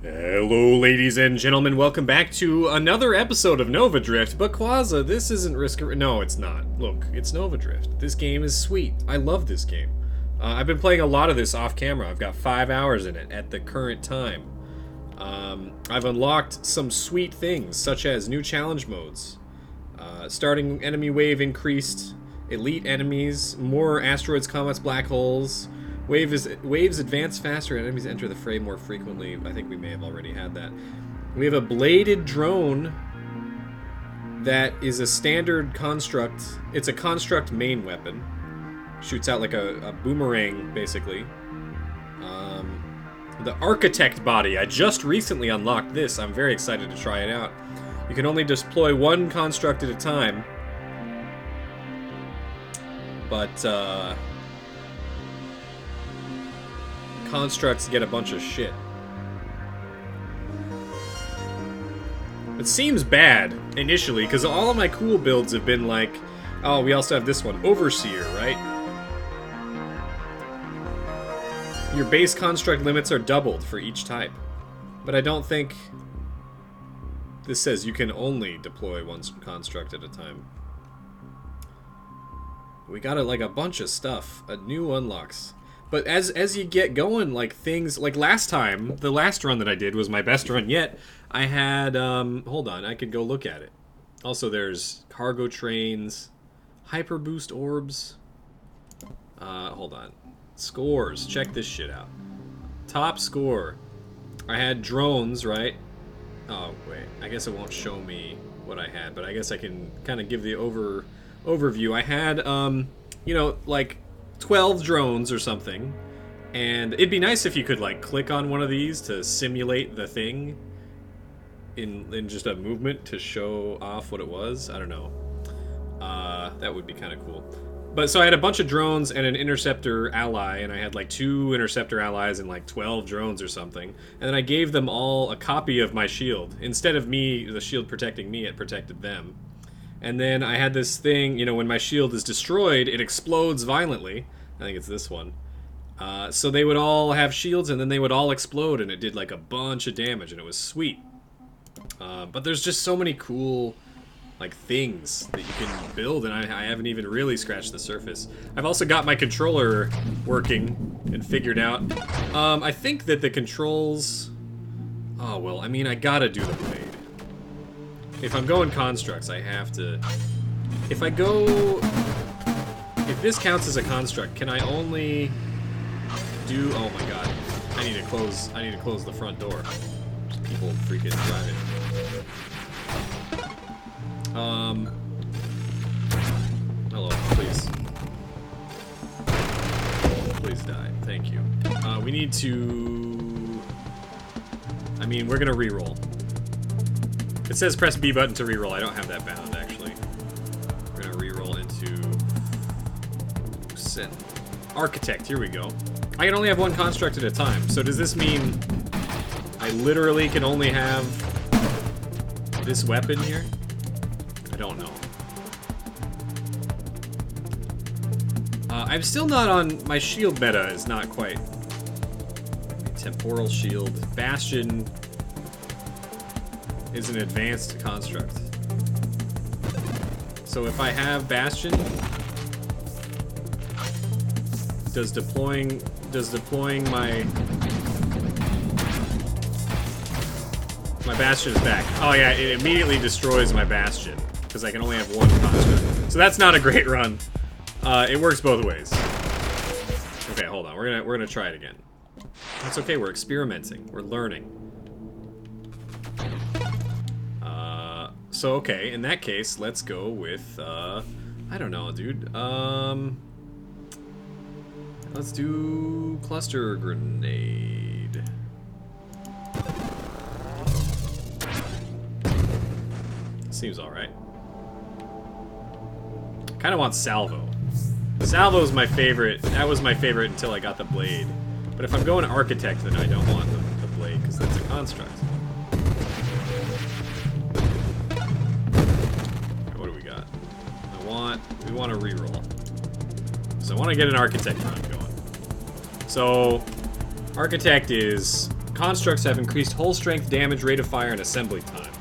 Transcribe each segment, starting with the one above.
Hello, ladies and gentlemen. Welcome back to another episode of Nova Drift. But Quaza, this isn't Risk. No, it's not. Look, it's Nova Drift. This game is sweet. I love this game. I've been playing a lot of this off camera. I've got 5 hours in it at the current time. I've unlocked some sweet things, such as new challenge modes, starting enemy wave increased, elite enemies, more asteroids, comets, black holes. Waves advance faster, enemies enter the fray more frequently. I think we may have already had that. We have a bladed drone that is a standard construct. It's a construct main weapon. Shoots out like a boomerang, basically. The architect body. I just recently unlocked this. I'm very excited to try it out. You can only deploy one construct at a time. But, constructs get a bunch of shit. It seems bad initially because all of my cool builds have been like, oh, we also have this one, Overseer, right? Your base construct limits are doubled for each type, but I don't think this says you can only deploy one construct at a time. We got like a bunch of stuff, new unlocks. But as you get going, like things, like last time, the last run that I did was my best run yet. I had, hold on, I could go look at it. Also, there's cargo trains, hyper boost orbs. Hold on. Scores, check this shit out. Top score. I had drones, right? Oh, wait, I guess it won't show me what I had, but I guess I can kind of give the overview. I had, you know, like 12 drones or something, and it'd be nice if you could like click on one of these to simulate the thing in just a movement to show off what it was. I don't know. That would be kind of cool. But so I had a bunch of drones and an interceptor ally, and I had like 2 interceptor allies and like 12 drones or something, and then I gave them all a copy of my shield. Instead of me, the shield protecting me, it protected them. And then I had this thing, you know, when my shield is destroyed, it explodes violently. I think it's this one. So they would all have shields, and then they would all explode, and it did like a bunch of damage, and it was sweet. But there's just so many cool, like, things that you can build, and I haven't even really scratched the surface. I've also got my controller working and figured out. I think that the controls... Oh, well, I mean, I gotta do the blade. If I'm going constructs, I have to... If I go... If this counts as a construct, can I only do... Oh my god. I need to close the front door. There's people freaking driving. Hello, please. Please die. Thank you. We need to... I mean, we're gonna reroll. It says press B button to reroll. I don't have that bound, actually. We're gonna reroll into... Architect, here we go. I can only have one construct at a time, so does this mean I literally can only have this weapon here? I don't know. I'm still not on... My shield meta is not quite... Temporal shield. Bastion is an advanced construct. So if I have Bastion, does deploying my Bastion is back. Oh yeah, it immediately destroys my Bastion because I can only have one construct. So that's not a great run. It works both ways. Okay, hold on. We're gonna try it again. That's okay. We're experimenting. We're learning. So, okay, in that case, let's go with, I don't know, dude. Let's do cluster grenade. Seems alright. Kinda want salvo. Salvo's my favorite. That was my favorite until I got the blade. But if I'm going to architect, then I don't want the blade, because that's a construct. We want to reroll. So I want to get an architect run going. So, architect is constructs have increased hull strength, damage, rate of fire, and assembly time.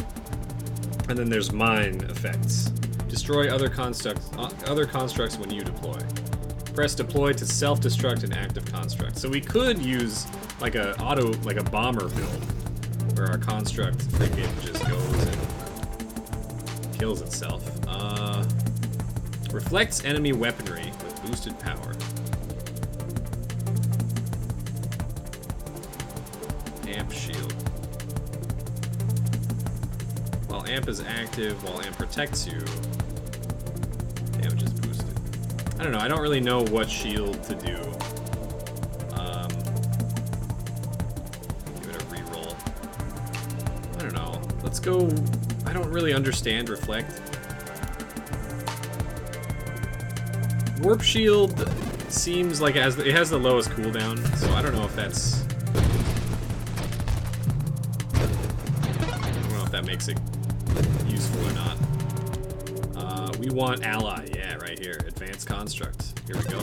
And then there's mine effects. Destroy other constructs when you deploy. Press deploy to self-destruct an active construct. So we could use like a bomber build where our construct freaking just goes and kills itself. Reflects enemy weaponry with boosted power. Amp shield. While amp is active, while amp protects you, damage is boosted. I don't know, I don't really know what shield to do. Give it a reroll. I don't know. Let's go. I don't really understand reflect. Warp shield seems like it has the lowest cooldown, so I don't know if that's. I don't know if that makes it useful or not. We want ally, yeah, right here. Advanced construct. Here we go.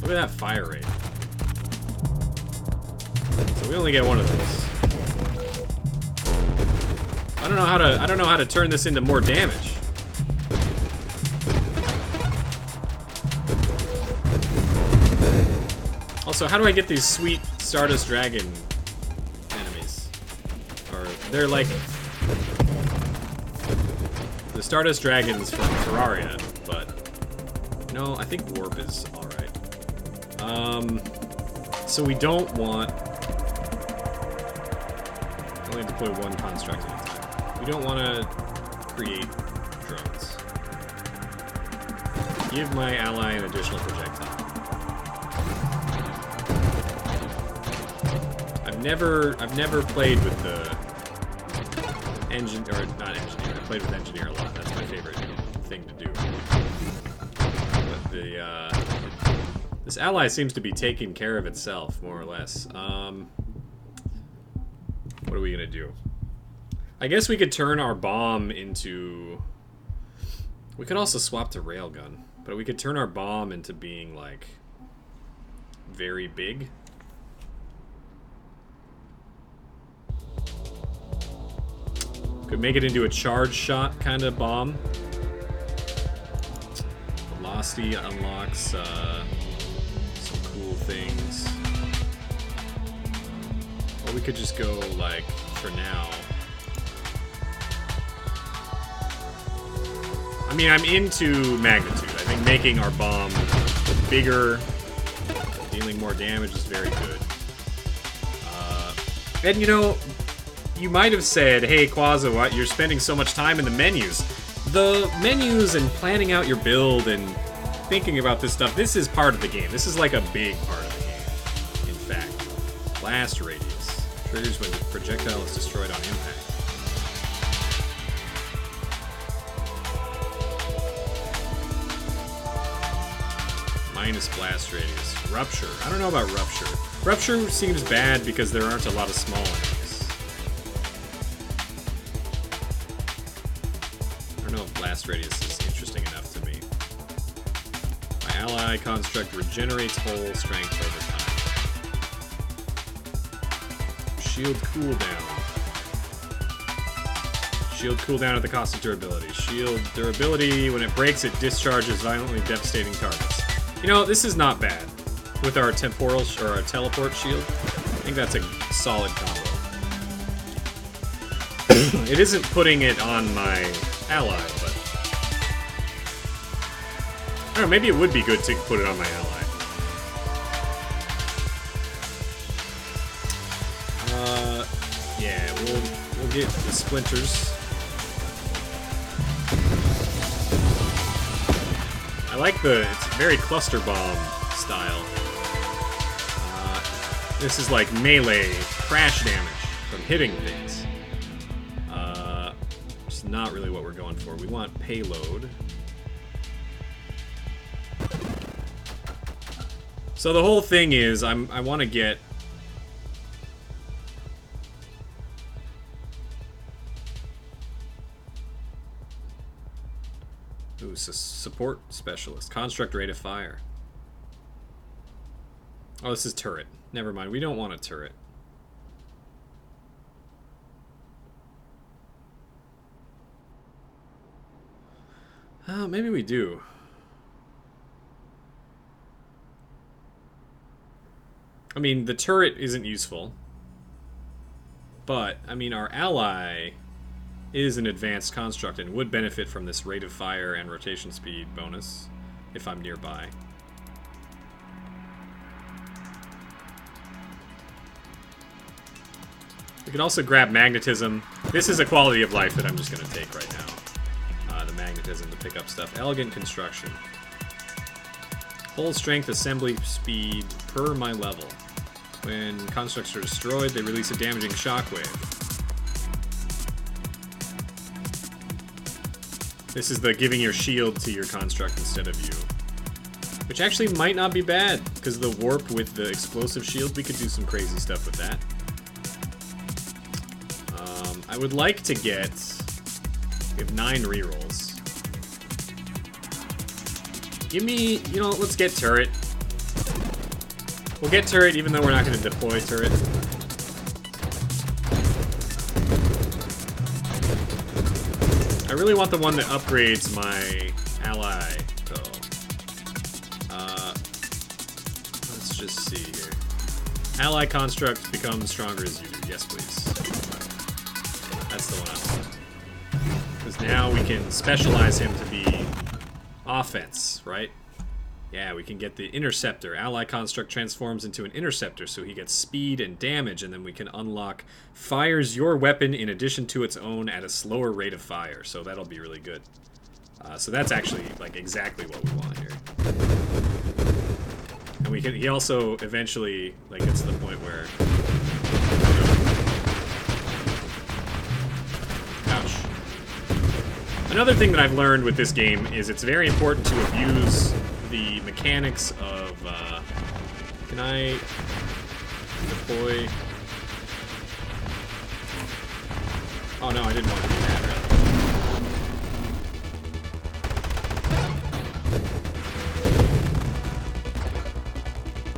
Look at that fire rate. So we only get one of those. I don't know how to turn this into more damage. Also, how do I get these sweet Stardust Dragon enemies? Or they're like the Stardust Dragons from Terraria, but no, I think Warp is alright. So we don't want only deploy one construct at a time. We don't want to create drones. Give my ally an additional projectile. I've never played with the not engineer. I played with engineer a lot. That's my favorite thing to do. But this ally seems to be taking care of itself, more or less. What are we gonna do? I guess we could turn our bomb into. We could also swap to railgun, but we could turn our bomb into being like very big. Could make it into a charge shot kind of bomb. Velocity unlocks some cool things. Or we could just go like, for now. I mean, I'm into magnitude. I think making our bomb bigger, dealing more damage is very good. And you know, you might have said, hey, Quaza, what? You're spending so much time in the menus. The menus and planning out your build and thinking about this stuff, this is part of the game. This is like a big part of the game, in fact. Blast radius. Triggers when the projectile is destroyed on impact. Minus blast radius. Rupture. I don't know about Rupture. Rupture seems bad because there aren't a lot of small enemies. Blast radius is interesting enough to me. My ally construct regenerates hull strength over time. Shield cooldown. Shield cooldown at the cost of durability. Shield durability, when it breaks, it discharges violently devastating targets. You know, this is not bad. With our temporal or our teleport shield, I think that's a solid combo. It isn't putting it on my ally, but I don't know, maybe it would be good to put it on my ally. Yeah, we'll get the splinters. I like it's very cluster bomb style. This is like melee crash damage from hitting things. It's not really what we're going for. We want payload. So the whole thing is, I want to get. Ooh, support specialist. Construct rate of fire. Oh, this is turret. Never mind, we don't want a turret. Maybe we do. I mean, the turret isn't useful. But, I mean, our ally is an advanced construct and would benefit from this rate of fire and rotation speed bonus if I'm nearby. We can also grab magnetism. This is a quality of life that I'm just going to take right now. The magnetism to pick up stuff. Elegant construction. Whole strength assembly speed per my level. When constructs are destroyed, they release a damaging shockwave. This is the giving your shield to your construct instead of you. Which actually might not be bad, because of the warp with the explosive shield, we could do some crazy stuff with that. I would like to get... We have 9 rerolls. Give me... You know, let's get turret. We'll get turret even though we're not going to deploy turret. I really want the one that upgrades my ally, though. Let's just see here. Ally construct becomes stronger as you do. Yes, please. That's the one I want. Because now we can specialize him to be offense, right? Yeah, we can get the interceptor. Ally construct transforms into an interceptor, so he gets speed and damage, and then we can unlock fires your weapon in addition to its own at a slower rate of fire. So that'll be really good. So that's actually like exactly what we want here. And we can. He also eventually like gets to the point where. Ouch. Another thing that I've learned with this game is it's very important to abuse the mechanics of, can I deploy? Oh no, I didn't want to do that, really.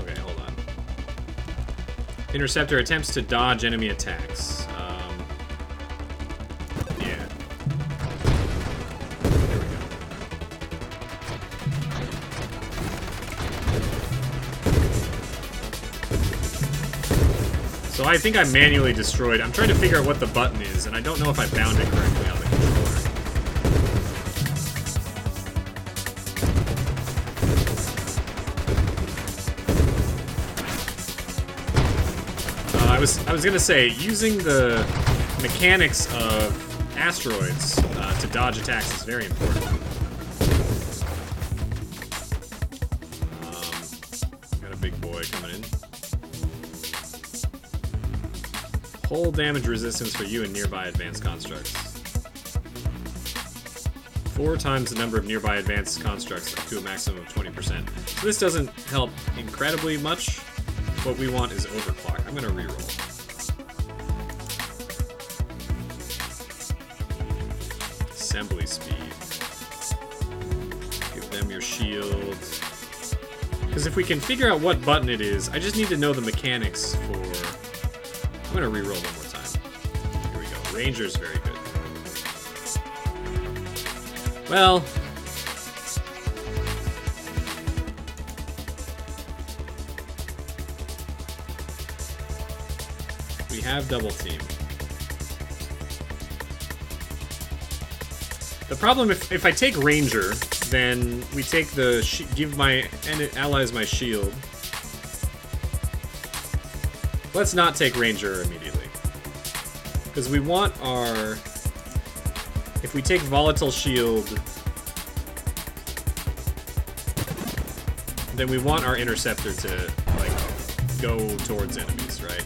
Okay, hold on. Interceptor attempts to dodge enemy attacks. So I think I manually destroyed. I'm trying to figure out what the button is, and I don't know if I bound it correctly on the controller. I was gonna say, using the mechanics of asteroids to dodge attacks is very important. Got a big boy coming in. Whole damage resistance for you and nearby advanced constructs. 4 times the number of nearby advanced constructs up to a maximum of 20%. So this doesn't help incredibly much. What we want is overclock. I'm gonna reroll. Assembly speed. Give them your shield. Because if we can figure out what button it is, I just need to know the mechanics for... I'm gonna reroll one more time. Here we go. Ranger's very good. Well... we have double team. The problem, if I take Ranger, then we take the... give my allies my shield. Let's not take Ranger immediately. Because we want our... If we take Volatile Shield, then we want our Interceptor to, like, go towards enemies, right?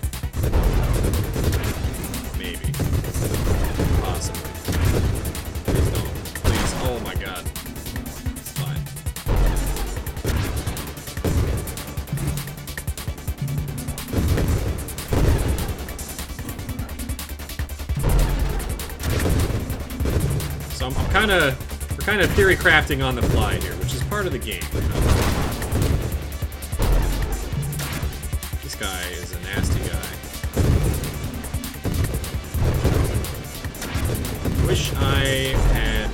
Maybe. Possibly. Please don't. Please. Oh my god. It's fine. So we're kind of theory crafting on the fly here, which is part of the game. You know? nasty guy. Wish I had...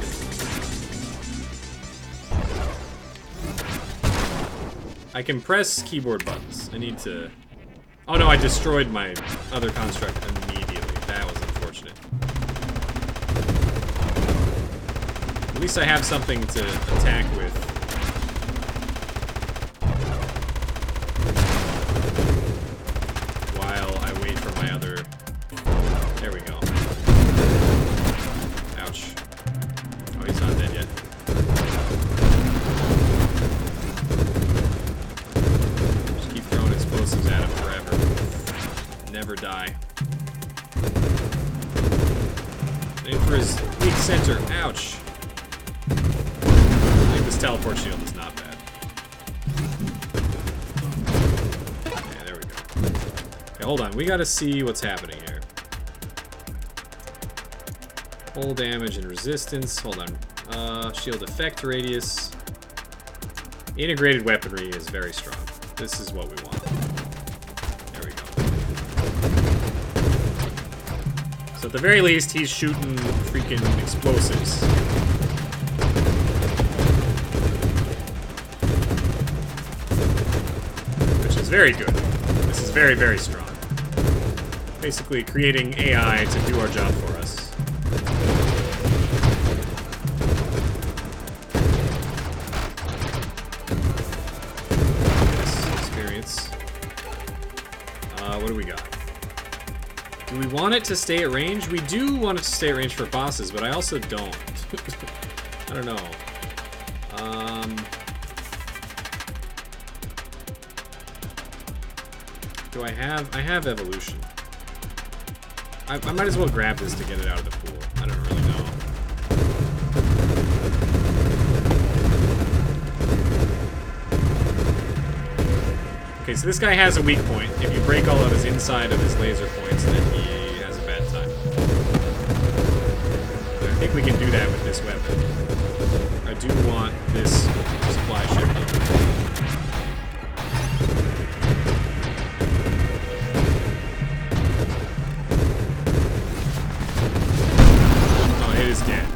I can press keyboard buttons. I need to... Oh no, I destroyed my other construct immediately. That was unfortunate. At least I have something to attack with. While I wait for my other... There we go. Ouch. Oh, he's not dead yet. Just keep throwing explosives at him forever. Never die. Aim for his weak center. Ouch. I think this teleport shield is not bad. Yeah, there we go. Okay, hold on. We gotta see what's happening here. Full damage and resistance. Hold on. Shield effect radius. Integrated weaponry is very strong. This is what we want. There we go. So at the very least, he's shooting freaking explosives. Which is very good. This is very, very strong. Basically creating AI to do our job for us. What do we got? Do we want it to stay at range? We do want it to stay at range for bosses, but I also don't. I don't know. Do I have... I have evolution. I might as well grab this to get it out of the pool. I don't really know. Okay, so this guy has a weak point. If you break all of his inside of his laser points, then he has a bad time. But I think we can do that with this weapon. I do want this supply ship. Oh, it is dead.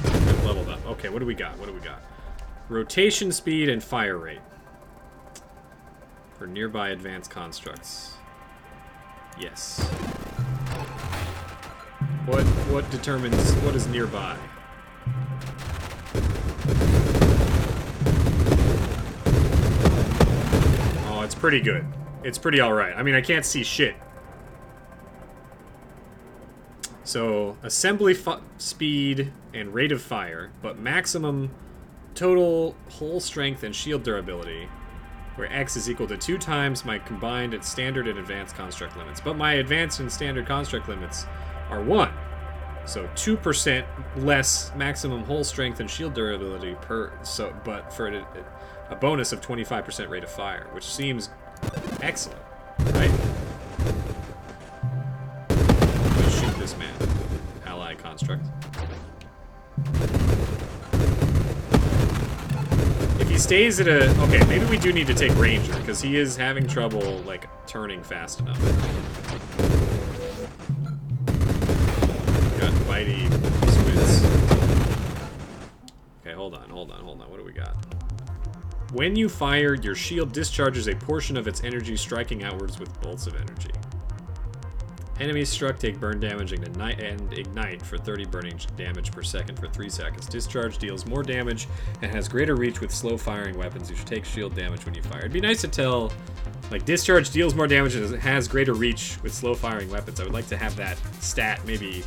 I've leveled up. Okay, what do we got? What do we got? Rotation speed and fire rate for nearby advanced constructs. Yes. What determines what is nearby? Oh, it's pretty good. It's pretty alright. I mean, I can't see shit. So, assembly speed and rate of fire, but maximum total hull strength and shield durability, where X is equal to 2 times my combined and standard and advanced construct limits. But my advanced and standard construct limits are 1. So 2% less maximum hull strength and shield durability per... So, but for a bonus of 25% rate of fire, which seems excellent, right? Let's shoot this man. Ally construct. If he stays at a... Okay, maybe we do need to take Ranger, because he is having trouble, like, turning fast enough. Got bitey squids. Okay, hold on. What do we got? When you fire, your shield discharges a portion of its energy, striking outwards with bolts of energy. Enemies struck take burn damage and ignite for 30 burning damage per second for 3 seconds. Discharge deals more damage and has greater reach with slow firing weapons. You should take shield damage when you fire. It'd be nice to tell, like, discharge deals more damage and has greater reach with slow firing weapons. I would like to have that stat maybe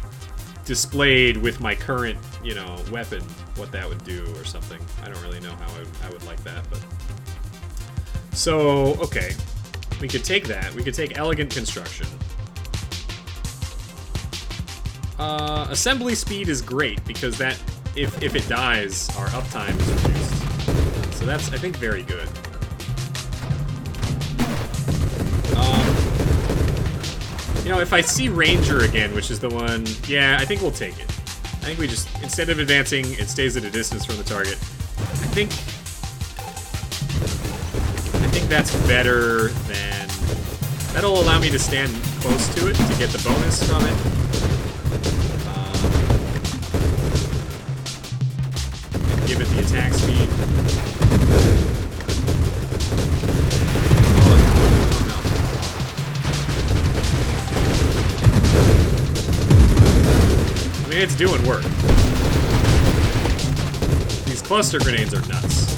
displayed with my current, you know, weapon, what that would do or something. I don't really know how I would like that, but... So, okay. We could take that. We could take Elegant Construction. Assembly speed is great, because that, if it dies, our uptime is reduced. So that's, I think, very good. You know, if I see Ranger again, which is the one... Yeah, I think we'll take it. I think we just... Instead of advancing, it stays at a distance from the target. I think that's better than... That'll allow me to stand close to it to get the bonus from it. And give it the attack speed. I mean, it's doing work. These cluster grenades are nuts.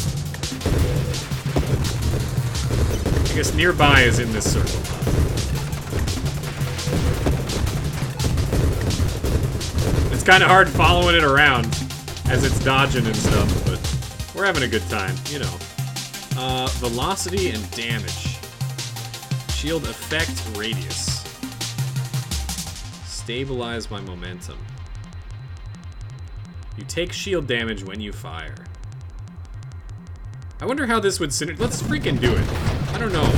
I guess nearby is in this circle. It's kind of hard following it around as it's dodging and stuff, but we're having a good time, you know. Velocity and damage. Shield effect radius. Stabilize my momentum. You take shield damage when you fire. I wonder how this would synergize. Let's freaking do it. I don't know.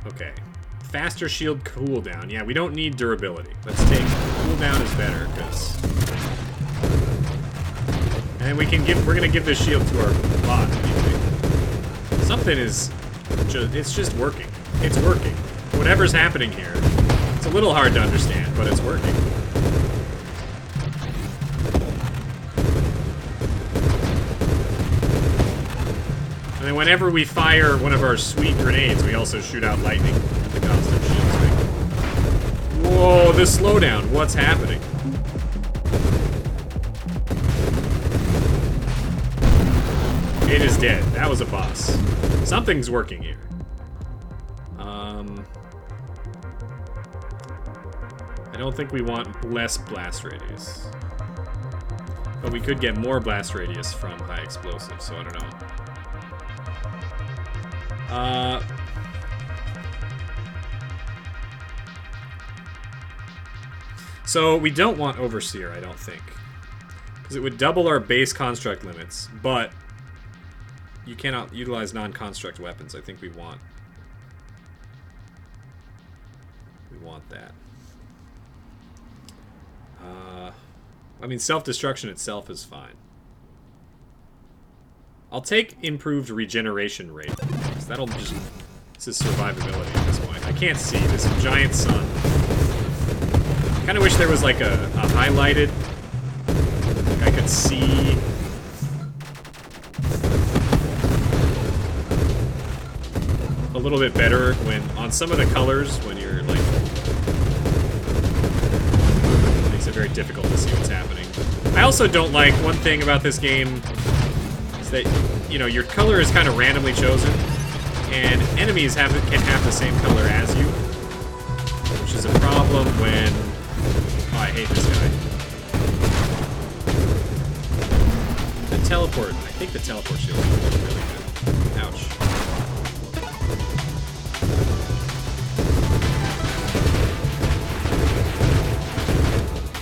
Okay. Faster shield cooldown. Yeah, we don't need durability. Let's take cooldown is better, because... And we can give... We're gonna give this shield to our bot. Something is... It's just working. It's working. Whatever's happening here. It's a little hard to understand, but it's working. And then whenever we fire one of our sweet grenades, we also shoot out lightning at the constant shield thing. Whoa, this slowdown. What's happening? It is dead. That was a boss. Something's working here. I don't think we want less blast radius. But we could get more blast radius from high explosive, so I don't know. So we don't want Overseer, I don't think. Because it would double our base construct limits, but you cannot utilize non-construct weapons. I think we want that. I mean, self-destruction itself is fine. I'll take improved regeneration rate. Because that'll just... This is survivability at this point. I can't see. This giant sun. I kind of wish there was like a highlighted... Like I could see... a little bit better when... On some of the colors, when you're like... It makes it very difficult to see what's happening. I also don't like... One thing about this game... that, you know, your color is kind of randomly chosen, and enemies can have the same color as you, which is a problem when... Oh, I hate this guy. The teleport. I think the teleport shield is really good. Ouch.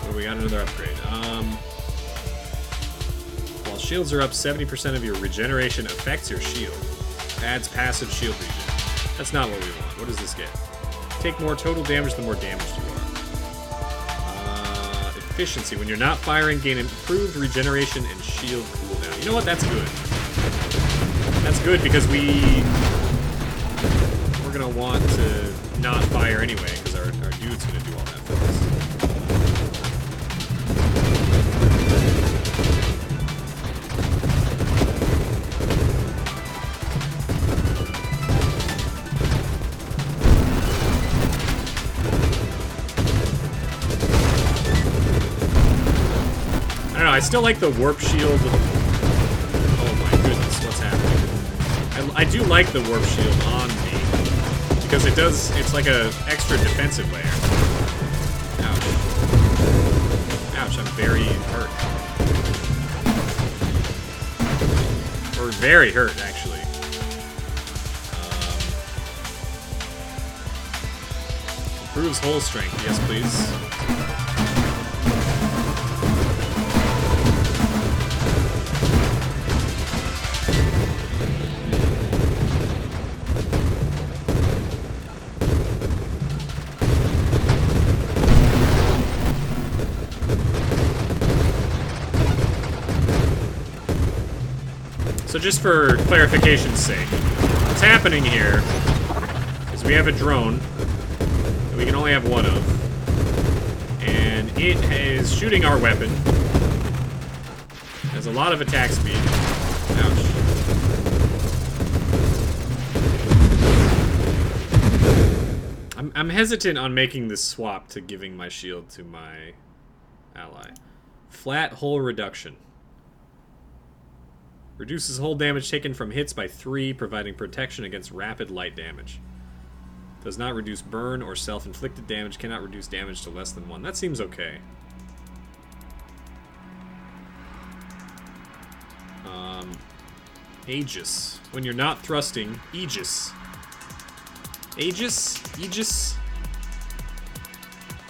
Oh, we got another upgrade. Shields are up, 70% of your regeneration affects your shield. Adds passive shield regen. That's not what we want. What does this get? Take more total damage the more damaged you are. Efficiency. When you're not firing, gain improved regeneration and shield cooldown. You know what? That's good. That's good because we're gonna want to not fire anyway, because our dude's gonna do all that for us. I still like the warp shield. Oh my goodness, what's happening? I do like the warp shield on me because it does. It's like a extra defensive layer. Ouch! Ouch! I'm very hurt. Or very hurt, actually. Improves hull strength. Yes, please. So just for clarification's sake, what's happening here is we have a drone that we can only have one of, and it is shooting our weapon. Has a lot of attack speed. Ouch. I'm hesitant on making this swap to giving my shield to my ally. Flat hull reduction. Reduces hull damage taken from hits by 3, providing protection against rapid light damage. Does not reduce burn or self-inflicted damage. Cannot reduce damage to less than 1. That seems okay. Aegis. When you're not thrusting, Aegis. Aegis.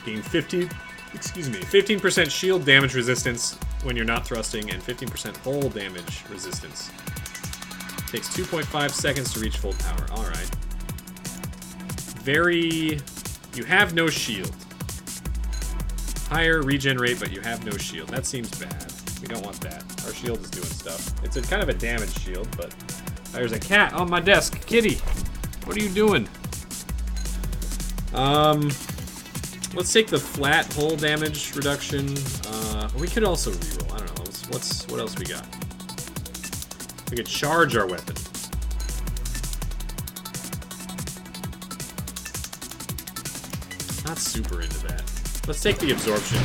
Gain 15% shield damage resistance when you're not thrusting, and 15% hull damage resistance. Takes 2.5 seconds to reach full power. Alright. You have no shield. Higher regen rate, but you have no shield. That seems bad. We don't want that. Our shield is doing stuff. It's a kind of a damaged shield, but... There's a cat on my desk. Kitty! What are you doing? Let's take the flat hull damage reduction. We could also reroll. I don't know. What else we got? We could charge our weapon. Not super into that. Let's take the absorption.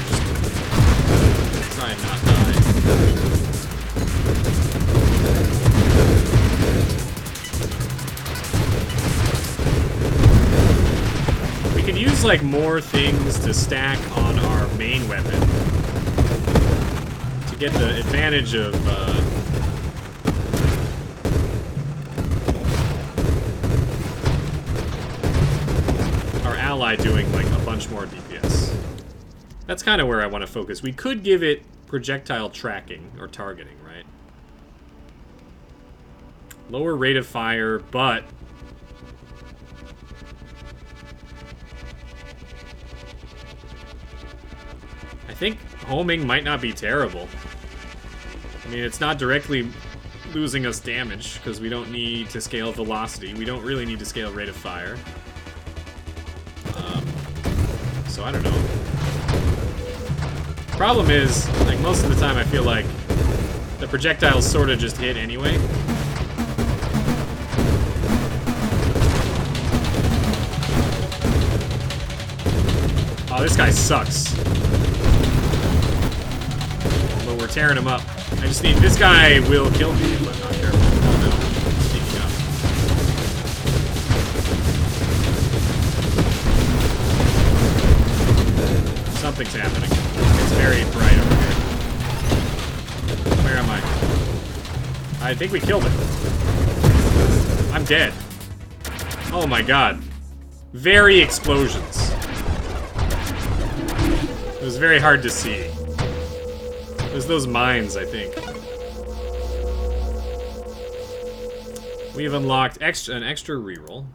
Just try and not die. We can use like more things to stack on our main weapon to get the advantage of our ally doing like a bunch more DPS. That's kind of where I want to focus. We could give it projectile tracking or targeting, right? Lower rate of fire, but I think homing might not be terrible. I mean, it's not directly losing us damage because we don't need to scale velocity. We don't really need to scale rate of fire. So I don't know. Problem is, like most of the time I feel like the projectiles sort of just hit anyway. Oh, this guy sucks. But we're tearing him up. I just need... This guy will kill me, but not careful. Oh no. Sneaking up. Something's happening. It's very bright over here. Where am I? I think we killed it. I'm dead. Oh my god. Very explosions. It was very hard to see. It was those mines, I think. We've unlocked an extra reroll.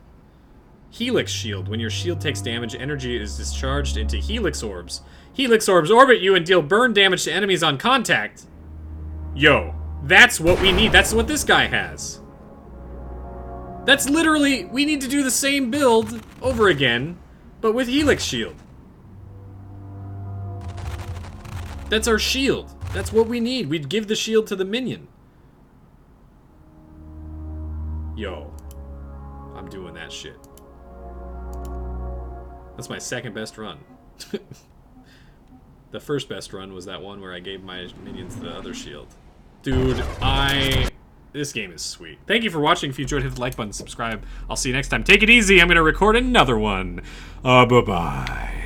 Helix Shield. When your shield takes damage, energy is discharged into Helix Orbs. Helix Orbs orbit you and deal burn damage to enemies on contact. Yo, that's what we need. That's what this guy has. That's literally... We need to do the same build over again, but with Helix Shield. That's our shield. That's what we need. We'd give the shield to the minion. Yo. I'm doing that shit. That's my second best run. The first best run was that one where I gave my minions the other shield. Dude, this game is sweet. Thank you for watching. If you enjoyed, hit the like button, subscribe. I'll see you next time. Take it easy. I'm going to record another one. Bye-bye.